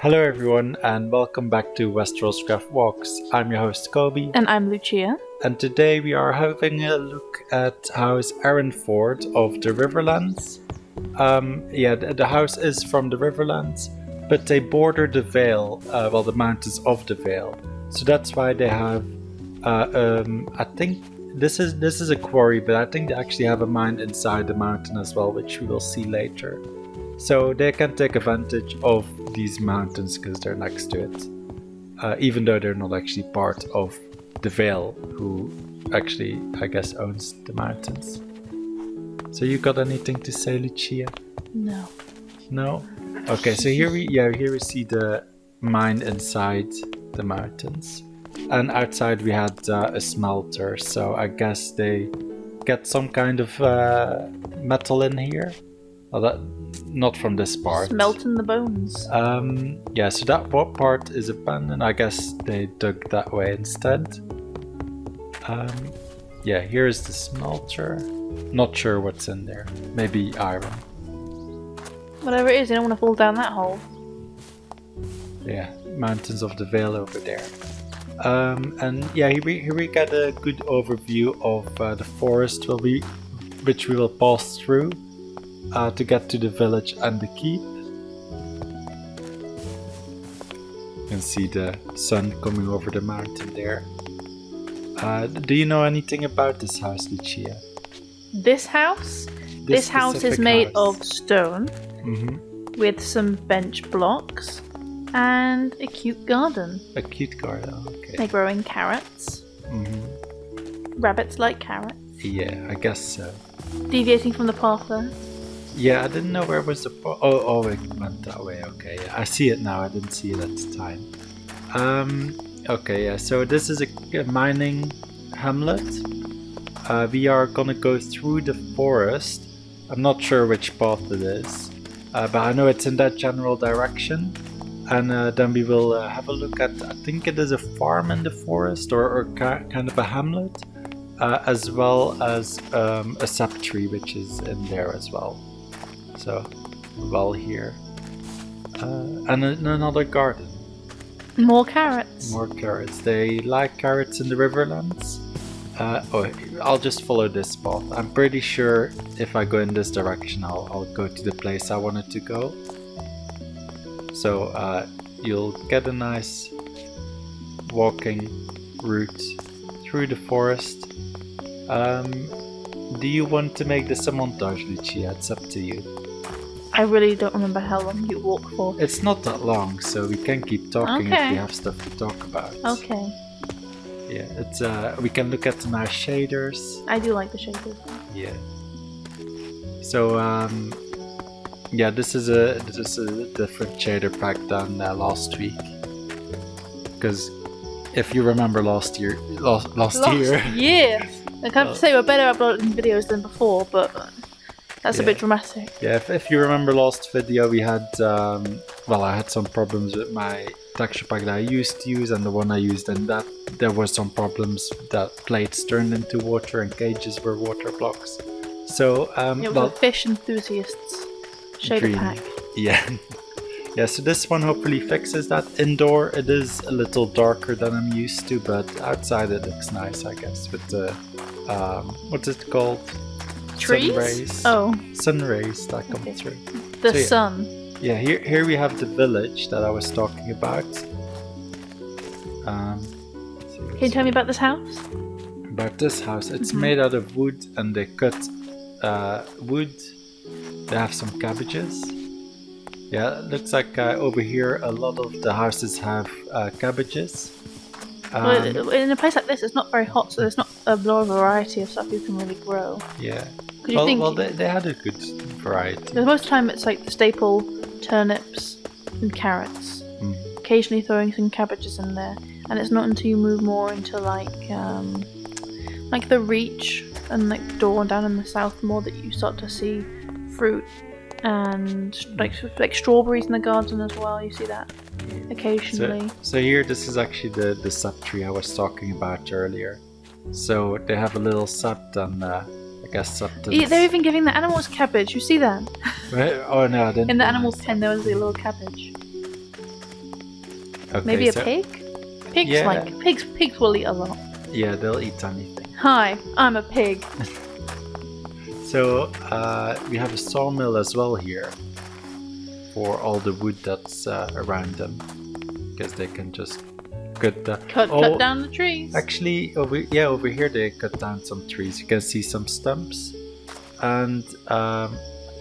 Hello everyone and welcome back to WesterosCraft Walks. I'm your host Kobe. And I'm Lucia. And today we are having a look at House Erenford of the Riverlands. The house is from the Riverlands, but they border the Vale, the mountains of the Vale. So that's why they have, I think this is a quarry, but I think they actually have a mine inside the mountain as well, which we will see later. So they can take advantage of these mountains because they're next to it, even though they're not actually part of the Vale, who actually, I guess, owns the mountains. So you got anything to say, Lucia? No. No? Okay, so here we see the mine inside the mountains, and outside we had a smelter. So I guess they get some kind of metal in here. Well, not from this part. Smelting the bones. So that part is abandoned. I guess they dug that way instead. Here is the smelter. Not sure what's in there. Maybe iron. Whatever it is, you don't want to fall down that hole. Yeah, mountains of the Vale over there. Here we get a good overview of the forest which we will pass through. To get to the village and the keep. You can see the sun coming over the mountain there. Do you know anything about this house, Lucia? This house? This house is made of stone with some bench blocks and a cute garden. A cute garden, okay. They're growing carrots. Rabbits like carrots. Yeah, I guess so. Deviating from the path there. Yeah, I didn't know where was the... it went that way, okay. I see it now, I didn't see it at the time. So this is a mining hamlet. We are gonna go through the forest. I'm not sure which path it is, but I know it's in that general direction. And then we will have a look at, I think it is a farm in the forest, or kind of a hamlet, as well as a sap tree, which is in there as well. So, here. And another garden. More carrots. More carrots. They like carrots in the Riverlands. I'll just follow this path. I'm pretty sure if I go in this direction, I'll go to the place I wanted to go. So, you'll get a nice walking route through the forest. Do you want to make this a montage, Lucia? It's up to you. I really don't remember how long you walk for. It's not that long, so we can keep talking if we have stuff to talk about. Okay. Yeah, it's we can look at the nice shaders. I do like the shaders. Yeah. So this is a different shader pack than last week. Because if you remember last year. Yeah. I can't say we're better uploading videos than before, but that's a bit dramatic. Yeah, if you remember last video, we had, I had some problems with my texture pack that I used to use, and the one I used, and that there were some problems that plates turned into water and cages were water blocks. So, it was a fish enthusiast's shader pack. Yeah. Yeah, so this one hopefully fixes that. Indoor, it is a little darker than I'm used to, but outside it looks nice, I guess, with the, what's it called? Trees? Sun rays. Oh. Sun rays that come through. The sun. Yeah, here we have the village that I was talking about. Can you tell me about this house? About this house. It's made out of wood, and they cut wood. They have some cabbages. Yeah, it looks like over here a lot of the houses have cabbages. In a place like this, it's not very hot, so there's not a lot of variety of stuff you can really grow. Yeah. They had a good variety. Because most of the time it's like the staple turnips and carrots. Occasionally throwing some cabbages in there. And it's not until you move more into like the Reach and like Dawn down in the south more that you start to see fruit and like strawberries in the garden as well. You see that occasionally. So here, this is actually the sap tree I was talking about earlier. So they have a little sap and I guess substance. They're even giving the animals cabbage. You see that? Oh no, I didn't. In the animals pen, there was a little cabbage. Okay, Maybe a so- pig? Pigs Yeah. pigs will eat a lot. Yeah, they'll eat anything. Hi, I'm a pig. So we have a sawmill as well here for all the wood that's around them, because they can just cut Cut down the trees. Actually, over here they cut down some trees. You can see some stumps, and I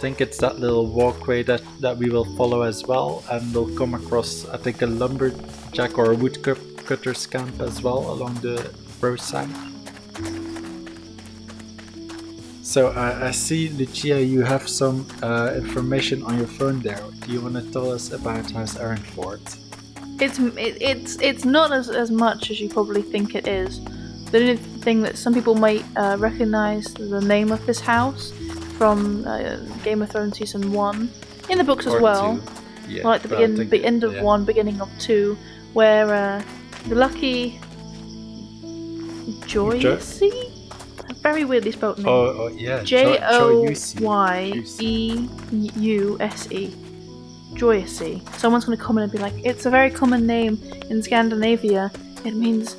think it's that little walkway that we will follow as well, and we'll come across, I think, a lumberjack or a woodcutter's camp as well along the roadside. So I see, Lucia, you have some information on your phone there. Do you want to tell us about House Erenford? It's not as much as you probably think it is. The only thing that some people might recognize the name of this house from Game of Thrones season 1, in the books as Or well. 2. Yeah, Like the end of 1, beginning of 2, where the lucky Joycey? A very weirdly spelled name. Oh yeah. Joyeuse. Joycey. Someone's going to comment and be like, it's a very common name in Scandinavia. It means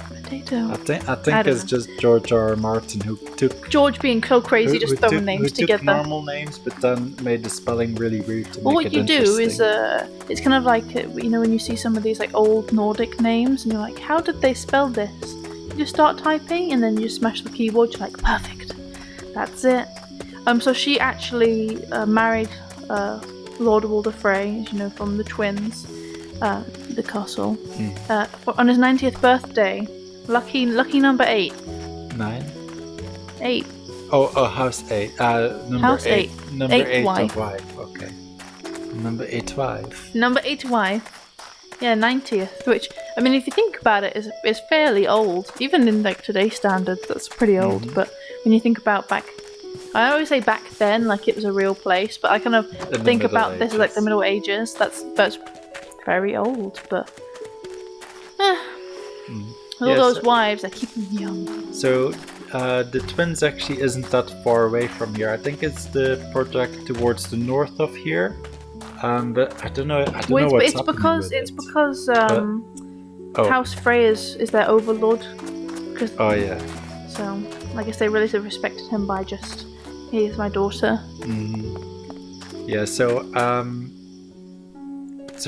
potato. I think I don't it's know. just George R. R. Martin who took George being so crazy, just throwing names took together. normal names, but then made the spelling really weird to Well, make what it you do is, interesting. it's kind of like, when you see some of these like old Nordic names, and you're like, how did they spell this? You just start typing, and then you smash the keyboard. You're like, perfect, that's it. So she actually married Lord Walder Frey, as you know, from the twins, the castle, on his 90th birthday. Lucky number 8. 9? 8. Oh, House 8. Number House 8. eight. Number Eighth 8 wife. of wife. Okay. Number 8 wife. Number 8 wife. Yeah, 90th. Which, I mean, if you think about it, is fairly old. Even in like today's standards, that's pretty old. But when you think about I always say back then, like it was a real place. But I kind of the think Middle about this as like the Ages. Middle Ages. That's very old. But all Yeah, those so- wives, they keep them young. So the twins actually isn't that far away from here. I think it's the project towards the north of here. But I don't know. I don't know what's happening with it's it. because Oh. House Frey is their overlord. Oh yeah. So I guess they really respected him by just, here's my daughter. Yeah. So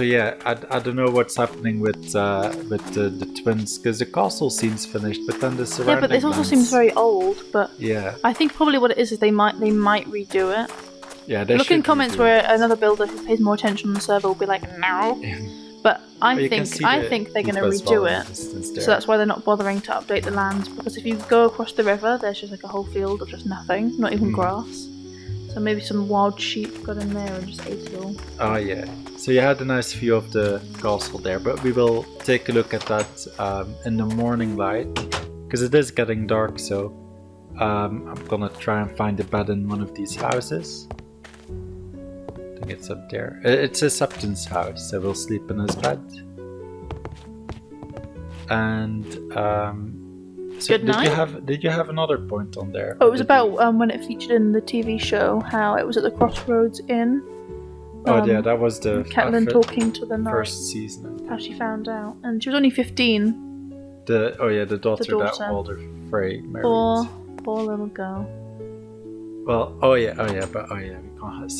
yeah, I don't know what's happening with the twins, because the castle seems finished, but then the surrounding Yeah, but this also lands- seems very old. But Yeah. I think probably what it is they might redo it. Yeah. They Look in should comments redo where it. another builder who pays more attention on the server will be like, no. But I But you can think see I the think they're heap going to as well redo in the it. distance there. So that's why they're not bothering to update the lands, because if you go across the river, there's just like a whole field of just nothing, not even grass. So maybe some wild sheep got in there and just ate it all. Oh yeah. So you had a nice view of the castle there, but we will take a look at that in the morning light, because it is getting dark. So I'm gonna try and find a bed in one of these houses. I think it's up there. It's a Septon's house, so we'll sleep in his bed. And so Good night. did you have another point on there? Oh, Or it was did about you- when it featured in the TV show how it was at the Crossroads Inn. Oh yeah, that was the Catelyn talking to the knight, first season. how she found out, and she was only 15. The daughter that daughter. Walder Frey married. Poor little girl. Well, we can't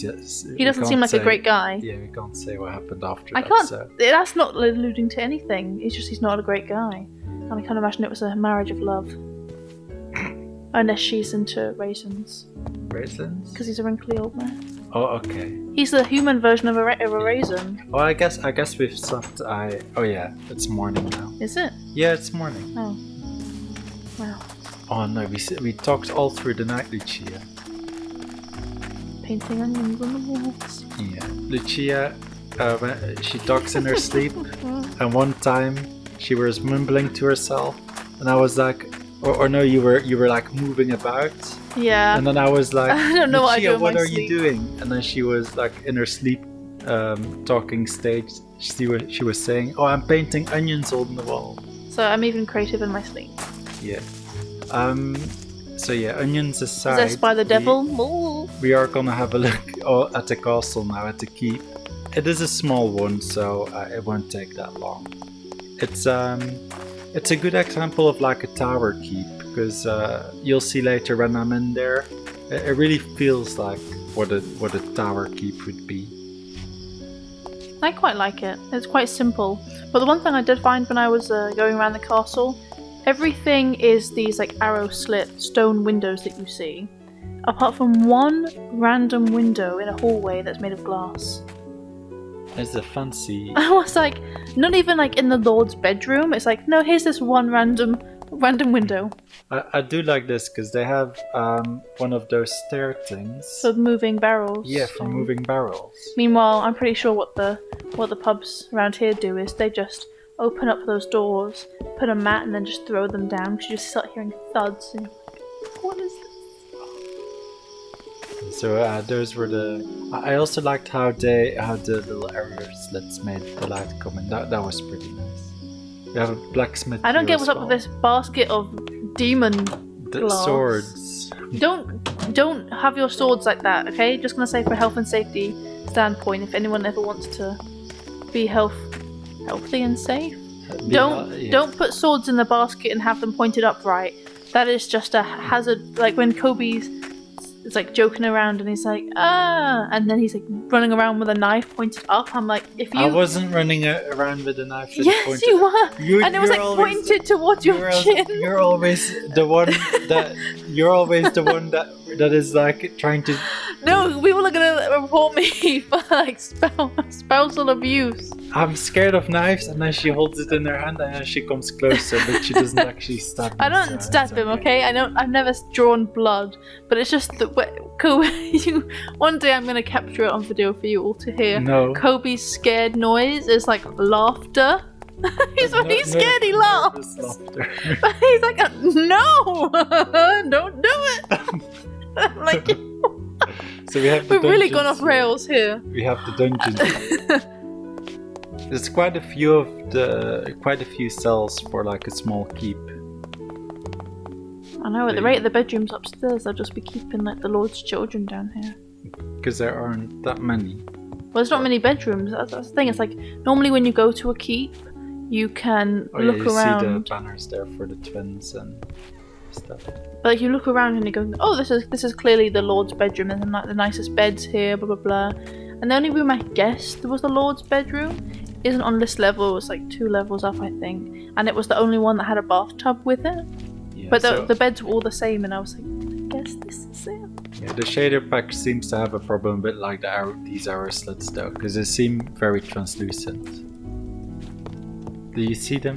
He doesn't seem like a great guy. Yeah, we can't say what happened after I that. can't. So. That's not alluding to anything. It's just he's not a great guy, and I can't imagine it was a marriage of love. Unless she's into raisins, Raisins? because he's a wrinkly old man. Oh, okay. He's the human version of a raisin. Oh, I guess we've slept. Oh yeah, it's morning now. Is it? Yeah, it's morning. Oh. Wow. Oh no, we talked all through the night, Lucia. Painting onions on the walls. Yeah, Lucia. When she talks in her sleep, and one time she was mumbling to herself, and I was like, or no, you were like moving about. Yeah. And then I was like, I don't know what I do Lucia, in what my are sleep. you doing? And then she was like in her sleep talking stage. She was saying, oh, I'm painting onions on the wall. So I'm even creative in my sleep. Yeah. So yeah, onions aside. Possessed by the devil. Ooh. We are gonna have a look at the castle now, at the keep. It is a small one, so it won't take that long. It's a good example of like a tower keep, because you'll see later when I'm in there, it really feels like what a tower keep would be. I quite like it. It's quite simple. But the one thing I did find when I was going around the castle, everything is these like arrow slit stone windows that you see, apart from one random window in a hallway that's made of glass. It's a fancy. I was like, not even like in the Lord's bedroom. It's like, no, here's this one random window. I do like this because they have one of those stair things. For moving barrels. Yeah, for moving barrels. Meanwhile, I'm pretty sure what the pubs around here do is they just open up those doors, put a mat, and then just throw them down because you just start hearing thuds and you're like, what is this? So those were the. I also liked how the little arrow slits made the light come in. That was pretty nice. We have a blacksmith. I don't get what's up up with this basket of demon glass. Swords. Don't have your swords like that, okay? Just gonna say for health and safety standpoint, if anyone ever wants to be healthy and safe, don't put swords in the basket and have them pointed upright. That is just a hazard. Like when Kobe's is like joking around and he's like, and then he's like running around with a knife pointed up. I'm like, if you. I wasn't running around with a knife. Yes, pointed. you were, and it was like pointed towards your chin. You're always the one that. You're always the one that is like trying to. No, people are gonna report me for like spousal abuse. I'm scared of knives, and then she holds it in her hand, and then she comes closer, but she doesn't actually stab me. I don't stab him, okay? I've never drawn blood, but it's just that one day I'm gonna capture it on video for you all to hear. No. Kobe's scared noise is like laughter. He's scared, he laughs. But he's like, no, don't do it. I'm like, so we've really gone off rails here. We have the dungeon. There's quite a few cells for like a small keep. I know, at the rate of the bedrooms upstairs, I'll just be keeping like the Lord's children down here. Because there aren't that many. Well, there's not many bedrooms. That's the thing. It's like normally when you go to a keep, you can look around. You see the banners there for the twins and stuff. But like, you look around and you go, oh, this is clearly the Lord's bedroom, and like the nicest beds here, blah blah blah. And the only room I guessed was the Lord's bedroom isn't on this level. It was like 2 levels up, I think, and it was the only one that had a bathtub with it. Yeah, but the beds were all the same, and I was like, I guess this is it. Yeah, the shader pack seems to have a problem with like these arrow slits though, because they seem very translucent. Do you see them?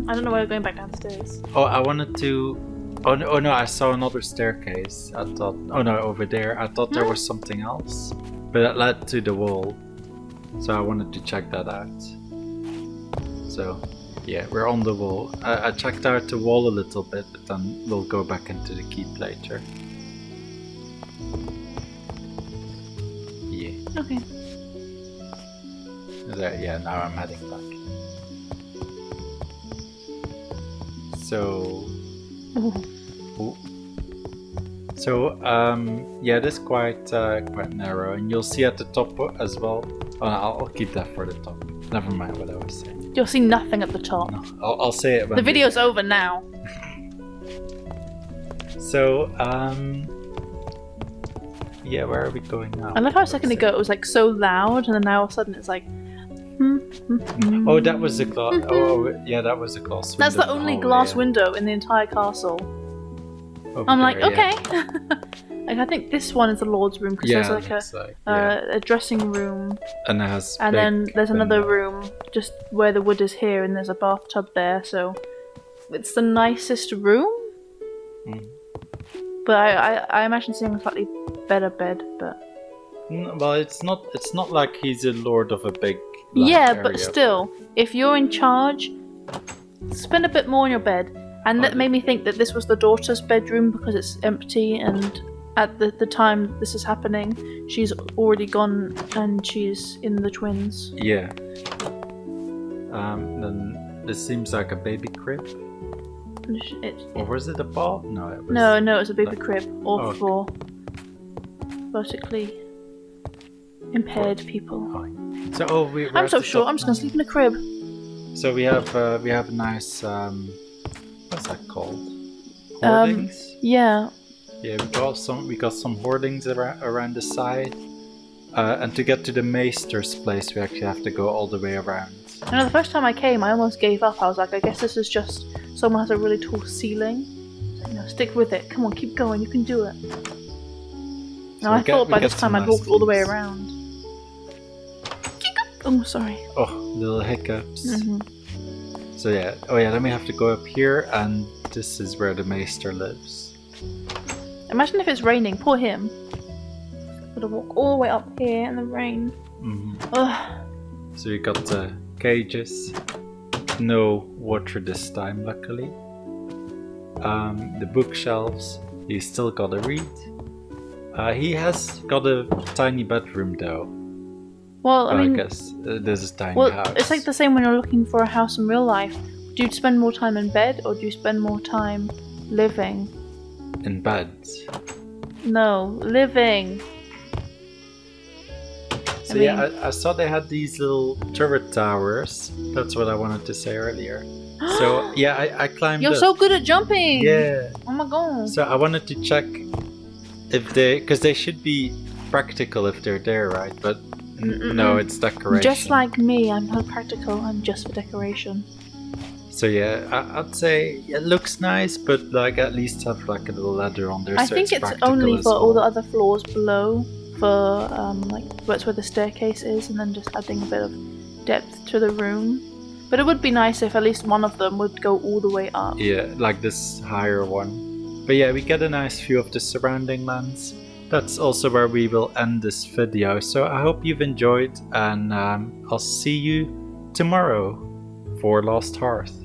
I don't know why we're going back downstairs. Oh, I wanted to. Oh no! I saw another staircase. I thought. Oh no, over there. I thought there was something else, but it led to the wall. So I wanted to check that out. So, yeah, we're on the wall. I checked out the wall a little bit, but then we'll go back into the keep later. Yeah. Okay. There, yeah, now I'm heading back. So. Ooh. So, yeah, it is quite narrow, and you'll see at the top as well. Oh, I'll keep that for the top. Never mind what I was saying. You'll see nothing at the top. No, I'll say it when the video's over now. So, yeah, where are we going now? I love how a second ago it was like so loud, and then now all of a sudden it's like. Oh, that was the glass. Oh, yeah, that was the glass window. That's the only glass window in the entire castle. Over I'm like, there, okay. Yeah. Like, I think this one is the Lord's room because there's like a dressing room, and then there's another room just where the wood is here, and there's a bathtub there. So it's the nicest room. But I imagine seeing a slightly better bed, but. Well, it's not like he's a lord of a big. Yeah, but still, if you're in charge, spend a bit more on your bed. And that made me think that this was the daughter's bedroom because it's empty, and at the time this is happening, she's already gone and she's in the twins. Yeah. Then this seems like a baby crib. Or was it a ball? No, it was. No, it was a baby crib. All four. Vertically. impaired people. So we're I'm at so the short. top I'm just gonna now. sleep in a crib. So we have a nice what's that called? Hoardings. Yeah. Yeah, we got some hoardings around the side. And to get to the Maester's place, we actually have to go all the way around. I know the first time I came, I almost gave up. I was like, I guess this is just someone has a really tall ceiling. So, stick with it. Come on, keep going. You can do it. So Now I thought by this some time I'd nice walked all the way views. around. Oh, sorry. Oh, little hiccups. Mm-hmm. So yeah, then we have to go up here, and this is where the Maester lives. Imagine if it's raining. Poor him. Gotta walk all the way up here in the rain. Ugh. So you got the cages. No water this time, luckily. The bookshelves. You still gotta read. He has got a tiny bedroom though. Well, I mean, guess this is tiny well, house. it's like the same when you're looking for a house in real life. Do you spend more time in bed or do you spend more time living? In bed. No, living. So I saw they had these little turret towers. That's what I wanted to say earlier. So yeah, I climbed You're up. so good at jumping! Yeah. Oh my god. So I wanted to check if because they should be practical if they're there, right? But no, it's decoration. Just like me, I'm not practical, I'm just for decoration. So yeah, I'd say it looks nice, but like at least have like a little ladder on there. I so think it's practical only as for all the well. other floors below, for that's where the staircase is, and then just adding a bit of depth to the room. But it would be nice if at least one of them would go all the way up. Yeah, like this higher one. But yeah, we get a nice view of the surrounding lands. That's also where we will end this video. So I hope you've enjoyed, and I'll see you tomorrow for Lost Hearth.